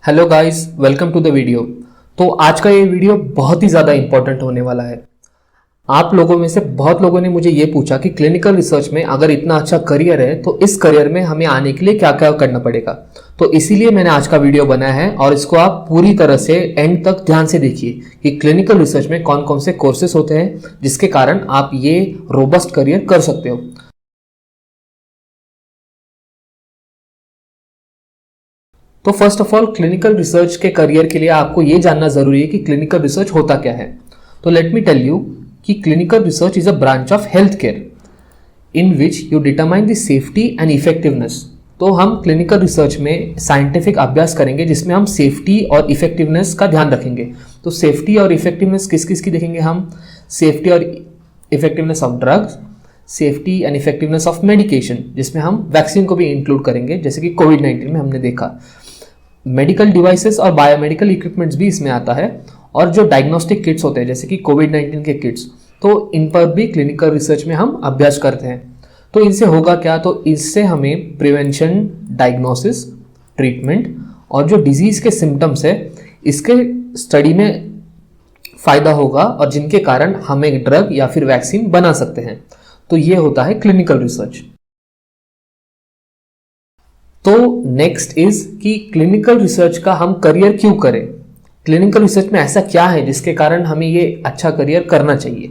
Hello guys, welcome to the video. तो आज का ये वीडियो बहुत ही ज़्यादा इंपॉर्टेंट होने वाला है। आप लोगों में से बहुत लोगों ने मुझे ये पूछा कि क्लिनिकल रिसर्च में अगर इतना अच्छा करियर है तो इस करियर में हमें आने के लिए क्या क्या करना पड़ेगा। तो इसीलिए मैंने आज का वीडियो बनाया है और इसको आप पूरी तरह से एंड तक ध्यान से देखिए कि क्लिनिकल रिसर्च में कौन कौन से कोर्सेस होते हैं जिसके कारण आप ये रोबस्ट करियर कर सकते हो। तो first of all, clinical research के करियर के लिए आपको ये जानना जरूरी है कि क्लिनिकल रिसर्च होता क्या है। तो लेट मी टेल यू कि clinical research is a branch of health care in which you determine the safety and effectiveness. तो हम क्लिनिकल रिसर्च में साइंटिफिक अभ्यास करेंगे जिसमें हम सेफ्टी और इफेक्टिवनेस का ध्यान रखेंगे। तो सेफ्टी और इफेक्टिवनेस किस किस की देखेंगे हम? सेफ्टी और effectiveness of drugs, safety and effectiveness of medication, जिसमें हम वैक्सीन को भी इंक्लूड करेंगे जैसे कि कोविड-19 में हमने देखा। मेडिकल डिवाइसेस और बायोमेडिकल इक्विपमेंट्स भी इसमें आता है, और जो डायग्नोस्टिक किट्स होते हैं जैसे कि कोविड-19 के किट्स, तो इन पर भी क्लिनिकल रिसर्च में हम अभ्यास करते हैं। तो इनसे होगा क्या? तो इससे हमें प्रिवेंशन, डायग्नोसिस, ट्रीटमेंट और जो डिजीज के सिम्टम्स है इसके स्टडी में फायदा होगा, और जिनके कारण हम एक ड्रग या फिर वैक्सीन बना सकते हैं। तो ये होता है क्लिनिकल रिसर्च। तो नेक्स्ट इज कि क्लिनिकल रिसर्च का हम करियर क्यों करें? क्लिनिकल रिसर्च में ऐसा क्या है जिसके कारण हमें ये अच्छा करियर करना चाहिए?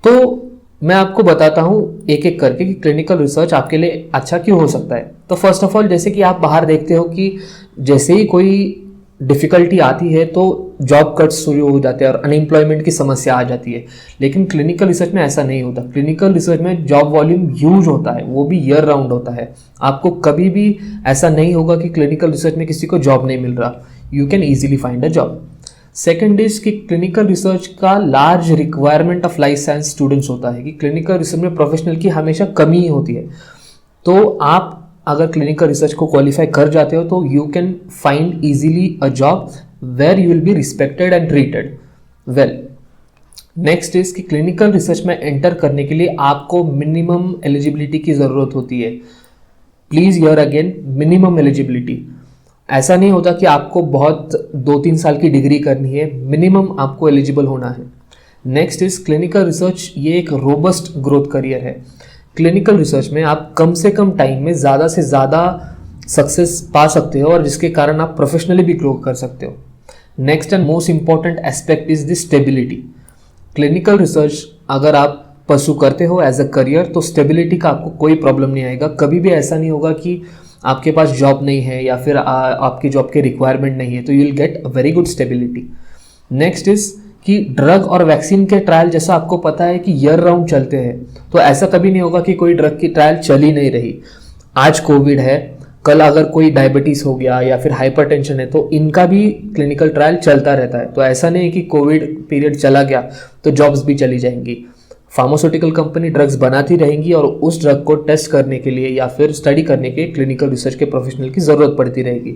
तो मैं आपको बताता हूं एक एक करके कि क्लिनिकल रिसर्च आपके लिए अच्छा क्यों हो सकता है। तो फर्स्ट ऑफ ऑल, जैसे कि आप बाहर देखते हो कि जैसे ही कोई डिफिकल्टी आती है तो जॉब कट्स शुरू हो जाते हैं और अनएम्प्लॉयमेंट की समस्या आ जाती है। लेकिन क्लिनिकल रिसर्च में ऐसा नहीं होता। क्लिनिकल रिसर्च में जॉब वॉल्यूम ह्यूज होता है, वो भी ईयर राउंड होता है। आपको कभी भी ऐसा नहीं होगा कि क्लिनिकल रिसर्च में किसी को जॉब नहीं मिल रहा। You can easily find a job. Second is कि क्लिनिकल रिसर्च का large requirement of life science students होता है कि क्लिनिकल रिसर्च में प्रोफेशनल की हमेशा कमी ही होती है। तो आप अगर क्लिनिकल रिसर्च को क्वालिफाई कर जाते हो तो you can find easily a job where you will be respected and treated well. Next is कि क्लिनिकल रिसर्च में एंटर करने के लिए आपको मिनिमम एलिजिबिलिटी की ज़रूरत होती है। Please here again, minimum eligibility. ऐसा नहीं होता कि आपको बहुत 2-3 साल की डिग्री करनी है, मिनिमम आपको एलिजिबल होना है। नेक्स्ट इज क्लिनिकल रिसर्च, ये एक रोबस्ट ग्रोथ करियर है। क्लिनिकल रिसर्च में आप कम से कम टाइम में ज़्यादा से ज़्यादा सक्सेस पा सकते हो और जिसके कारण आप प्रोफेशनली भी ग्रो कर सकते हो। Next and most important aspect is the stability. Clinical research अगर आप परसू करते हो एज अ करियर तो स्टेबिलिटी का आपको कोई प्रॉब्लम नहीं आएगा। कभी भी ऐसा नहीं होगा कि आपके पास जॉब नहीं है या फिर आपकी जॉब के रिक्वायरमेंट नहीं है, तो you will get a very good stability. Next is कि ड्रग और वैक्सीन के ट्रायल जैसा आपको पता है कि ईयर राउंड चलते हैं, तो ऐसा कभी नहीं होगा कि कोई ड्रग की ट्रायल चल ही नहीं रही। आज कोविड है, कल अगर कोई डायबिटीज हो गया या फिर हाइपरटेंशन है तो इनका भी क्लिनिकल ट्रायल चलता रहता है। तो ऐसा नहीं है कि कोविड पीरियड चला गया तो जॉब्स भी चली जाएंगी। फार्मास्यूटिकल कंपनी ड्रग्स बनाती रहेंगी और उस ड्रग को टेस्ट करने के लिए या फिर स्टडी करने के क्लिनिकल रिसर्च के प्रोफेशनल की ज़रूरत पड़ती रहेगी।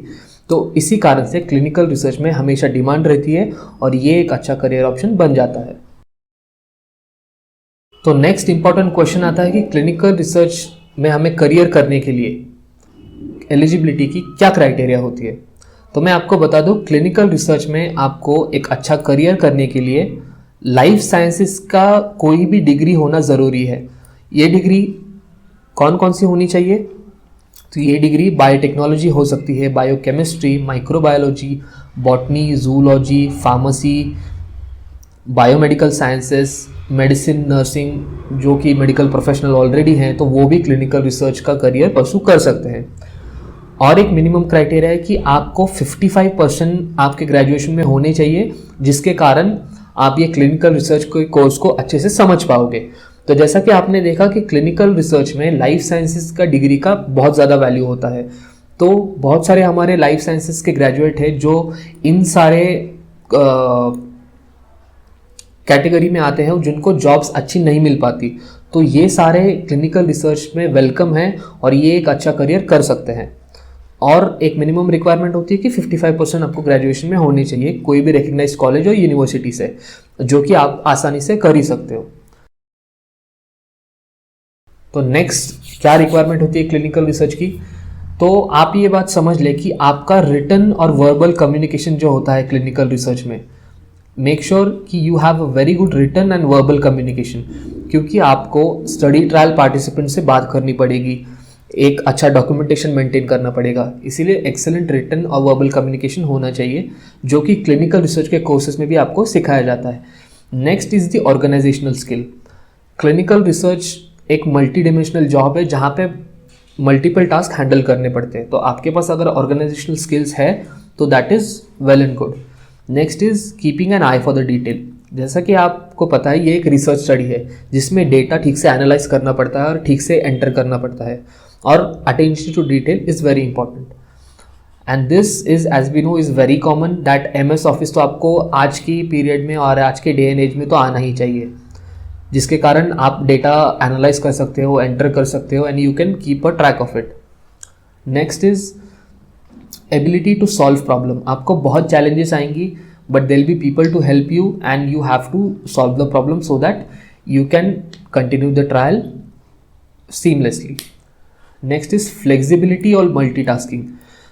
तो इसी कारण से क्लिनिकल रिसर्च में हमेशा डिमांड रहती है और ये एक अच्छा करियर ऑप्शन बन जाता है। तो नेक्स्ट इंपॉर्टेंट क्वेश्चन आता है कि क्लिनिकल रिसर्च में हमें करियर करने के लिए एलिजिबिलिटी की क्या क्राइटेरिया होती है। तो मैं आपको बता दूं, क्लिनिकल रिसर्च में आपको एक अच्छा करियर करने के लिए लाइफ साइंसेस का कोई भी डिग्री होना ज़रूरी है। ये डिग्री कौन कौन सी होनी चाहिए? तो ये डिग्री बायोटेक्नोलॉजी हो सकती है, biochemistry, microbiology, botany, zoology, pharmacy, biomedical sciences, medicine, nursing, जो कि मेडिकल प्रोफेशनल ऑलरेडी हैं तो वो भी क्लिनिकल रिसर्च का करियर परसू कर सकते हैं। और एक मिनिमम क्राइटेरिया है कि आपको 55% आपके ग्रेजुएशन में होने चाहिए, जिसके कारण आप ये क्लिनिकल रिसर्च के कोर्स को अच्छे से समझ पाओगे। तो जैसा कि आपने देखा कि क्लिनिकल रिसर्च में लाइफ साइंसेस का डिग्री का बहुत ज़्यादा वैल्यू होता है। तो बहुत सारे हमारे लाइफ साइंसेस के ग्रेजुएट हैं जो इन सारे कैटेगरी में आते हैं जिनको जॉब्स अच्छी नहीं मिल पाती। तो ये सारे क्लिनिकल रिसर्च में वेलकम है और ये एक अच्छा करियर कर सकते हैं। और एक मिनिमम रिक्वायरमेंट होती है कि 55% आपको ग्रेजुएशन में होनी चाहिए कोई भी रिकग्नाइज्ड कॉलेज और यूनिवर्सिटी से, जो कि आप आसानी से कर ही सकते हो। तो नेक्स्ट क्या रिक्वायरमेंट होती है क्लिनिकल रिसर्च की? तो आप ये बात समझ लें कि आपका रिटन और वर्बल कम्युनिकेशन जो होता है क्लिनिकल रिसर्च में, मेक श्योर कि you have a very good written and verbal communication, क्योंकि आपको स्टडी ट्रायल पार्टिसिपेंट से बात करनी पड़ेगी, एक अच्छा डॉक्यूमेंटेशन मेंटेन करना पड़ेगा, इसीलिए एक्सेलेंट रिटन और वर्बल कम्युनिकेशन होना चाहिए, जो कि क्लिनिकल रिसर्च के कोर्सेज में भी आपको सिखाया जाता है। Next is the organizational skill. Clinical research एक मल्टी डिमेंशनल जॉब है जहाँ पे मल्टीपल टास्क हैंडल करने पड़ते हैं, तो आपके पास अगर ऑर्गेनाइजेशनल स्किल्स है तो that is well and good. Next is keeping an I for the detail. जैसा कि आपको पता है ये एक रिसर्च स्टडी है जिसमें डेटा ठीक से एनालाइज करना पड़ता है और ठीक से एंटर करना पड़ता है, और attention to detail is very important. And this is as we know is very common that MS office तो आपको आज की पीरियड में और आज के डे एंड एज में तो आना ही चाहिए, जिसके कारण आप डेटा एनालाइज कर सकते हो, एंटर कर सकते हो, and you can keep a track of it. Next is ability to solve problem. आपको बहुत चैलेंजेस आएंगी but they'll be people to help you and you have to solve the problem so that you can continue the trial seamlessly. Next is flexibility और multitasking.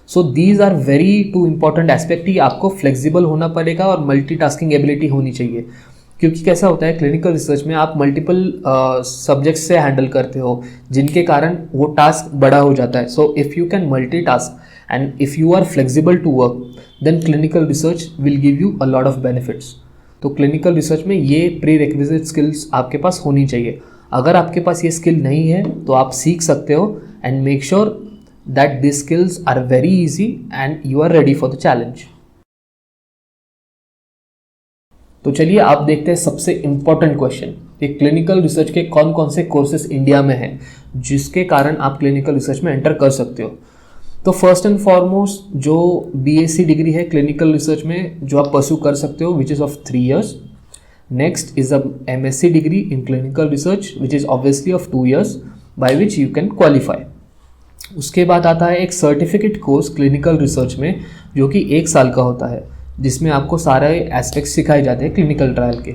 So these are very two important aspect ही आपको flexible होना पड़ेगा और multitasking ability होनी चाहिए, क्योंकि कैसा होता है क्लिनिकल रिसर्च में आप मल्टीपल सब्जेक्ट्स से हैंडल करते हो जिनके कारण वो टास्क बड़ा हो जाता है। So if you can multitask and if you are flexible to work then clinical research will give you a lot of benefits. तो क्लिनिकल रिसर्च में ये प्री रिक्विजिट स्किल्स आपके पास होनी चाहिए। अगर आपके पास ये स्किल नहीं है तो आप सीख सकते हो and make sure that this skills are very easy and you are ready for the challenge. तो चलिए आप देखते हैं सबसे इम्पॉर्टेंट क्वेश्चन कि क्लिनिकल रिसर्च के कौन कौन से कोर्सेज इंडिया में हैं जिसके कारण आप क्लिनिकल रिसर्च में एंटर कर सकते हो। तो फर्स्ट एंड फॉरमोस्ट जो BSc डिग्री है क्लिनिकल रिसर्च में जो आप परस्यू कर सकते हो which is of 3 years। Next is a MSc degree in clinical research which is obviously of 2 years by which you can qualify. उसके बाद आता है एक सर्टिफिकेट कोर्स क्लिनिकल रिसर्च में जो कि 1 साल का होता है, जिसमें आपको सारे एस्पेक्ट्स सिखाए जाते हैं क्लिनिकल ट्रायल के।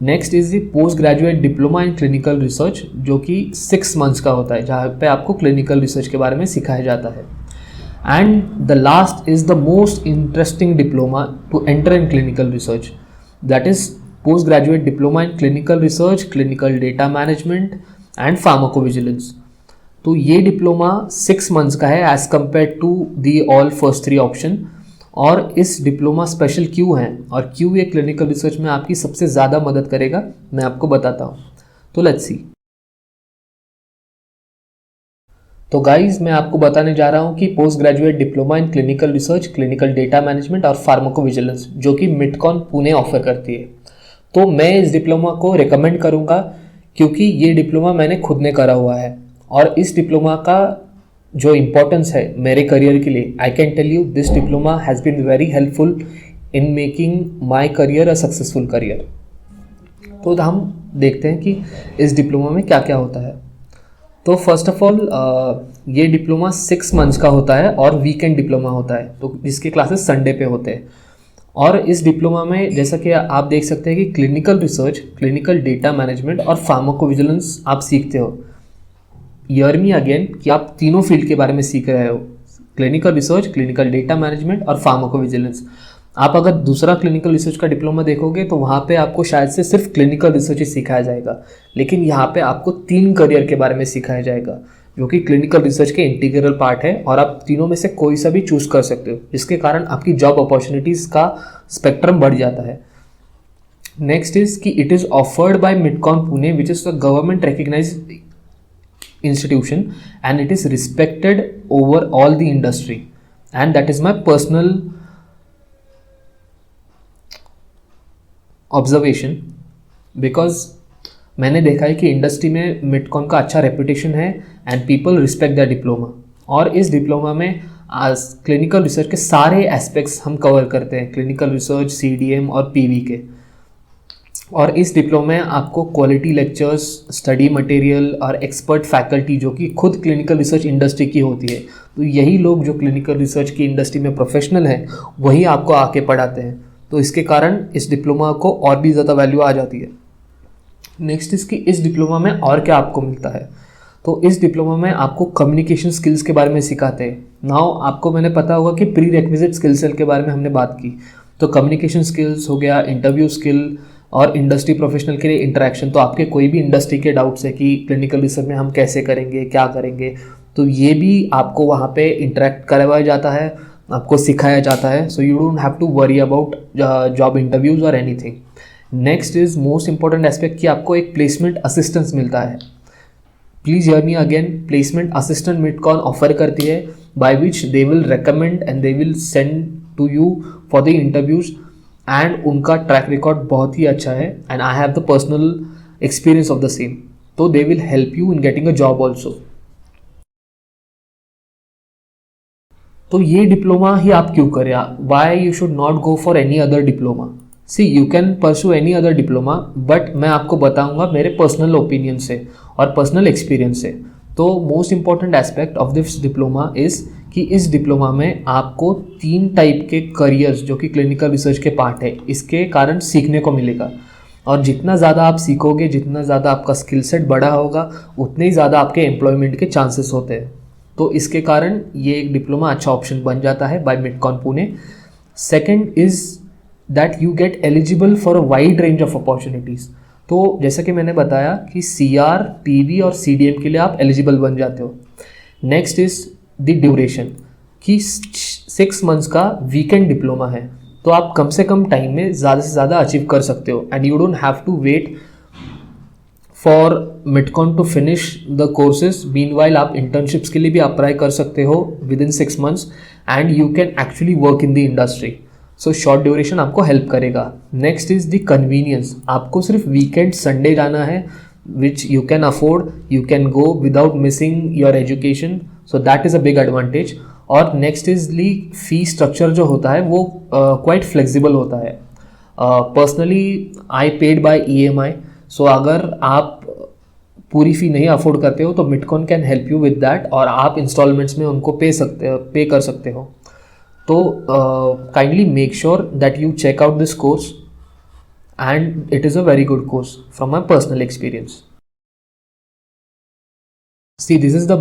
Next is the post graduate diploma in clinical research जो कि 6 months का होता है, जहाँ पे आपको क्लिनिकल रिसर्च के बारे में सिखाया जाता है। And the last is the most interesting diploma to enter in clinical research, that is post graduate diploma in clinical research, clinical data management and pharmacovigilance. तो ये डिप्लोमा 6 months का है as compare to the all first 3 option. और इस diploma special क्यों है और क्यों ये क्लिनिकल रिसर्च में आपकी सबसे ज़्यादा मदद करेगा मैं आपको बताता हूँ। तो लेट्स सी। तो गाइज मैं आपको बताने जा रहा हूँ कि post graduate diploma in clinical research, clinical data management और फार्माकोविजिलेंस जो कि मिडकॉन पुणे ऑफर करती है। तो मैं इस डिप्लोमा को रिकमेंड करूँगा क्योंकि ये डिप्लोमा मैंने खुद ने करा हुआ है और इस डिप्लोमा का जो इम्पोर्टेंस है मेरे करियर के लिए, I can tell you this diploma has been very helpful in making my career a successful career. तो हम देखते हैं कि इस डिप्लोमा में क्या क्या होता है। तो फर्स्ट ऑफ ऑल ये डिप्लोमा 6 months का होता है और वीकेंड डिप्लोमा होता है, तो जिसके क्लासेस संडे पे होते हैं। और इस डिप्लोमा में जैसा कि आप देख सकते हैं कि clinical research, clinical data management और फार्माकोविजिलेंस आप सीखते हो। ईयर मी अगेन कि आप तीनों फील्ड के बारे में सीख रहे हो, clinical research, clinical data management और फार्माकोविजिलेंस। आप अगर दूसरा क्लिनिकल रिसर्च का डिप्लोमा देखोगे तो वहाँ पे आपको शायद से सिर्फ क्लिनिकल रिसर्च ही सिखाया जाएगा, लेकिन यहाँ पे आपको 3 करियर के बारे में सिखाया जाएगा जो कि क्लिनिकल रिसर्च के इंटीग्रल पार्ट है और आप तीनों में से कोई सा भी चूज कर सकते हो, जिसके कारण आपकी जॉब अपॉर्चुनिटीज़ का स्पेक्ट्रम बढ़ जाता है। नेक्स्ट इज कि it is offered by MITCON Pune which is the government recognized institution and it is respected over all the industry and that is my personal observation because मैंने देखा है कि इंडस्ट्री में मिडकॉन का अच्छा रेपुटेशन है and people respect the diploma. और इस डिप्लोमा में क्लिनिकल रिसर्च के सारे एस्पेक्ट्स हम कवर करते हैं, क्लिनिकल रिसर्च, CDM और PV के। और इस डिप्लोमा में आपको क्वालिटी लेक्चर्स, स्टडी मटेरियल और एक्सपर्ट फैकल्टी जो कि खुद क्लिनिकल रिसर्च इंडस्ट्री की होती है, तो यही लोग जो क्लिनिकल रिसर्च की इंडस्ट्री में प्रोफेशनल हैं वही आपको आके पढ़ाते हैं। तो इसके कारण इस डिप्लोमा को और भी ज़्यादा वैल्यू आ जाती है। नेक्स्ट इसकी इस डिप्लोमा में और क्या आपको मिलता है, तो इस डिप्लोमा में आपको कम्युनिकेशन स्किल्स के बारे में सिखाते हैं। नाउ आपको मैंने पता होगा कि प्री रिक्विजिट स्किल सेल के बारे में हमने बात की, तो कम्युनिकेशन स्किल्स हो गया, इंटरव्यू स्किल और इंडस्ट्री प्रोफेशनल के लिए इंटरेक्शन। तो आपके कोई भी इंडस्ट्री के डाउट्स है कि क्लिनिकल रिसर्च में हम कैसे करेंगे, क्या करेंगे, तो ये भी आपको वहाँ पे इंटरेक्ट करवाया जाता है, आपको सिखाया जाता है। So you don't have to worry about job interviews और anything. Next is most important aspect कि आपको एक प्लेसमेंट असिस्टेंस मिलता है। Please hear me again, placement assistant MITCON offer करती है, by which they will recommend and they will send to you for the interviews, and उनका track record बहुत ही अच्छा है and I have the personal experience of the same. तो they will help you in getting a job also. तो ये diploma ही आप क्यों करें, why you should not go for any other diploma. See you can pursue any other diploma, but मैं आपको बताऊंगा मेरे पर्सनल ओपिनियन से और पर्सनल एक्सपीरियंस से। तो most important aspect of this diploma is कि इस डिप्लोमा में आपको 3 टाइप के करियर्स जो कि क्लिनिकल रिसर्च के पार्ट है, इसके कारण सीखने को मिलेगा। और जितना ज़्यादा आप सीखोगे, जितना ज़्यादा आपका स्किल सेट बड़ा होगा, उतने ही ज़्यादा आपके एम्प्लॉयमेंट के चांसेस होते हैं। तो इसके कारण ये एक डिप्लोमा अच्छा ऑप्शन बन जाता है by MITCON Pune. Second is that you get eligible for a wide range of opportunities. तो जैसा कि मैंने बताया कि CR, PV और CDM के लिए आप एलिजिबल बन जाते हो। नेक्स्ट इज द ड्यूरेशन, कि 6 मंथ्स का वीकेंड डिप्लोमा है, तो आप कम से कम टाइम में ज़्यादा से ज़्यादा अचीव कर सकते हो and you don't have to wait for MITCON to finish the courses. Meanwhile आप इंटर्नशिप्स के लिए भी अप्लाई कर सकते हो within 6 months and you can actually work in the industry. So short duration आपको हेल्प करेगा। नेक्स्ट इज द कन्वीनियंस, आपको सिर्फ वीकेंड संडे जाना है, which you can afford, you can go without missing your education, so that is a big advantage. और next is the fee structure जो होता है वो क्वाइट फ्लेक्सिबल होता है। Personally I paid by EMI, सो अगर आप पूरी फ़ी नहीं अफोर्ड करते हो तो MITCON can help you with that, और आप इंस्टॉलमेंट्स में उनको पे कर सकते हो। तो kindly make sure that you check out this course and it is a very good course from my personal experience. See, this is the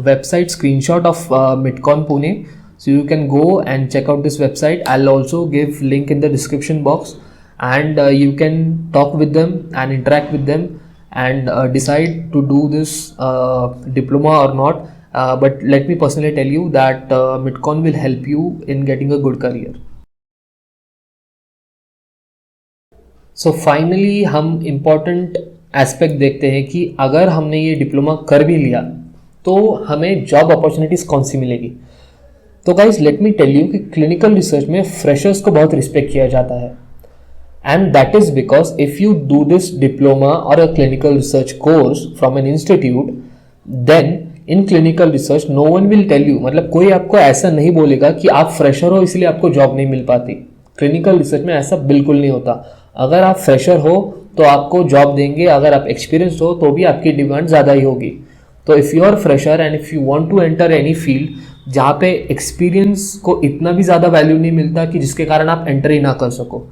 website screenshot of Midcon Pune. So you can go and check out this website. I'll also give link in the description box, and you can talk with them and interact with them and decide to do this diploma or not. But let me personally tell you that Midcon will help you in getting a good career. So finally हम important aspect देखते हैं कि अगर हमने ये diploma कर भी लिया तो हमें जॉब अपॉर्चुनिटीज़ कौन सी मिलेगी। तो guys let me tell you कि क्लिनिकल रिसर्च में फ्रेशर्स को बहुत रिस्पेक्ट किया जाता है, and that is because if you do this diploma और a clinical research course from an institute, then in clinical research no one will tell you, मतलब कोई आपको ऐसा नहीं बोलेगा कि आप फ्रेशर हो इसलिए आपको जॉब नहीं मिल पाती। क्लिनिकल रिसर्च में ऐसा बिल्कुल नहीं होता। अगर आप फ्रेशर हो तो आपको जॉब देंगे, अगर आप एक्सपीरियंस हो तो भी आपकी डिमांड ज़्यादा ही होगी। तो if you are fresher and if you want to enter any field जहाँ पे एक्सपीरियंस को इतना भी ज़्यादा वैल्यू नहीं मिलता कि जिसके कारण आप एंटर ही ना कर सको,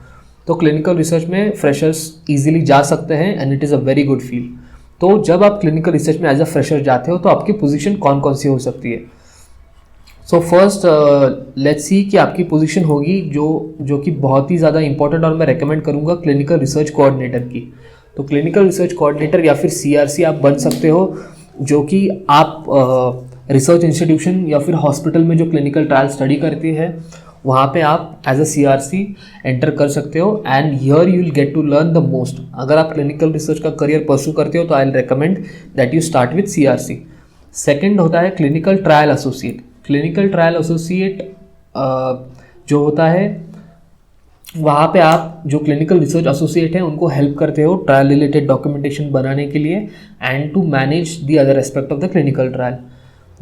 तो क्लिनिकल रिसर्च में फ्रेशर्स इजीली जा सकते हैं and it is a very good field. तो जब आप क्लिनिकल रिसर्च में एज अ फ्रेशर जाते हो तो आपकी पोजीशन कौन कौन सी हो सकती है। सो फर्स्ट लेट्स सी कि आपकी पोजीशन होगी जो कि बहुत ही ज़्यादा इंपॉर्टेंट, और मैं रेकमेंड करूँगा क्लिनिकल रिसर्च कोऑर्डिनेटर की। तो क्लिनिकल रिसर्च कोऑर्डिनेटर या फिर CRC आप बन सकते हो, जो कि आप रिसर्च इंस्टीट्यूशन या फिर हॉस्पिटल में जो क्लिनिकल ट्रायल स्टडी करती है वहाँ पे आप एज अ CRC एंटर कर सकते हो, and here you will get to learn the most. अगर आप क्लिनिकल रिसर्च का करियर परस्यू करते हो तो I will recommend that you start with CRC। Second होता है clinical trial associate. Clinical trial associate जो होता है वहाँ पे आप जो क्लिनिकल रिसर्च एसोसिएट हैं उनको हेल्प करते हो ट्रायल रिलेटेड डॉक्यूमेंटेशन बनाने के लिए and to manage the other aspect of the clinical trial.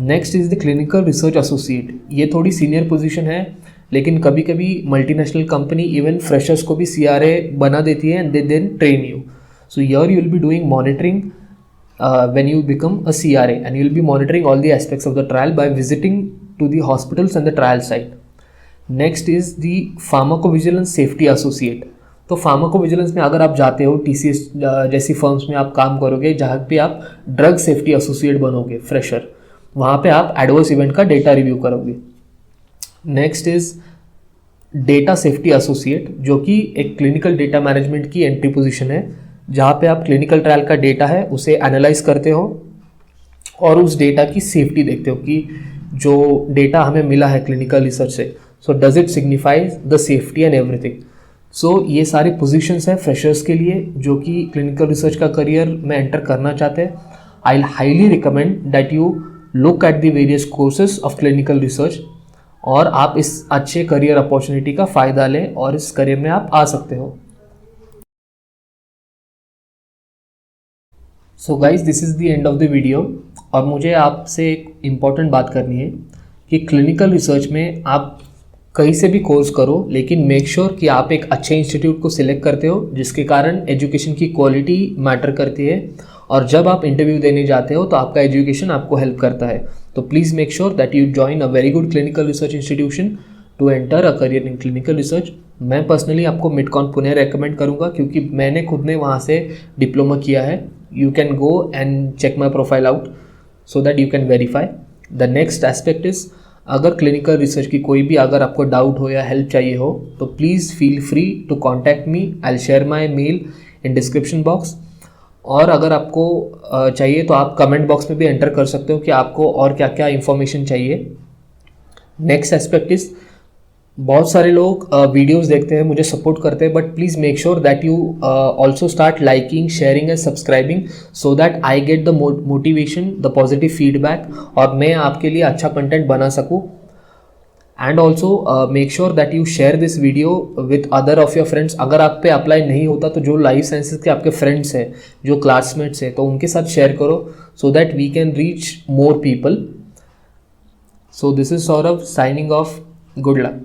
Next is the clinical research associate. ये थोड़ी सीनियर पोजीशन है, लेकिन कभी कभी मल्टीनेशनल कंपनी इवन फ्रेशर्स को भी CRA बना देती है and they then train you. So here you will be doing monitoring when you become a CRA, and you will be monitoring all the aspects of the trial by visiting to the hospitals and the trial site. Next is the pharmacovigilance safety associate. तो pharmacovigilance में अगर आप जाते हो TCS जैसी firms में आप काम करोगे जहाँ पे आप ड्रग सेफ्टी एसोसिएट बनोगे फ्रेशर, वहाँ पे आप एडवर्स इवेंट का डेटा रिव्यू करोगे। Next is data safety associate, जो कि एक क्लिनिकल डेटा मैनेजमेंट की एंट्री पोजीशन है, जहाँ पे आप क्लिनिकल ट्रायल का डेटा है उसे एनालाइज करते हो और उस डेटा की सेफ्टी देखते हो कि जो डेटा हमें मिला है क्लिनिकल रिसर्च से, so does it signify the safety and everything. So ये सारी पोजीशंस हैं फ्रेशर्स के लिए जो कि क्लिनिकल रिसर्च का करियर में एंटर करना चाहते हैं। I highly recommend that you look at the various courses of clinical research और आप इस अच्छे करियर अपॉर्चुनिटी का फ़ायदा लें और इस करियर में आप आ सकते हो। So guys, this is the end of the video. और मुझे आपसे एक इम्पॉर्टेंट बात करनी है कि क्लिनिकल रिसर्च में आप कहीं से भी कोर्स करो, लेकिन मेक श्योर कि आप एक अच्छे इंस्टीट्यूट को सिलेक्ट करते हो जिसके कारण एजुकेशन की क्वालिटी मैटर करती है, और जब आप इंटरव्यू देने जाते हो तो आपका एजुकेशन आपको हेल्प करता है। तो please make sure that you join a very good clinical research institution to enter a career in clinical research. मैं पर्सनली आपको मिडकॉन पुणे रेकमेंड करूँगा क्योंकि मैंने खुद ने वहाँ से डिप्लोमा किया है। You can go and check my profile out so that you can verify. The next aspect is, अगर क्लिनिकल रिसर्च की कोई भी अगर आपको डाउट हो या हेल्प चाहिए हो तो please feel free to contact me. I will share my mail in description box. और अगर आपको चाहिए तो आप कमेंट बॉक्स में भी एंटर कर सकते हो कि आपको और क्या क्या इन्फॉर्मेशन चाहिए। नेक्स्ट एस्पेक्ट इज़, बहुत सारे लोग वीडियोस देखते हैं, मुझे सपोर्ट करते हैं, but please make sure that you also start liking, sharing and subscribing so that I get the motivation, the positive feedback और मैं आपके लिए अच्छा कंटेंट बना सकूँ। And also make sure that you share this video with other of your friends. अगर आप पे अप्लाई नहीं होता तो जो लाइफ साइंसेज के आपके फ्रेंड्स हैं, जो क्लासमेट्स हैं, तो उनके साथ शेयर करो so that we can reach more people. So this is Saurabh signing off. Good luck.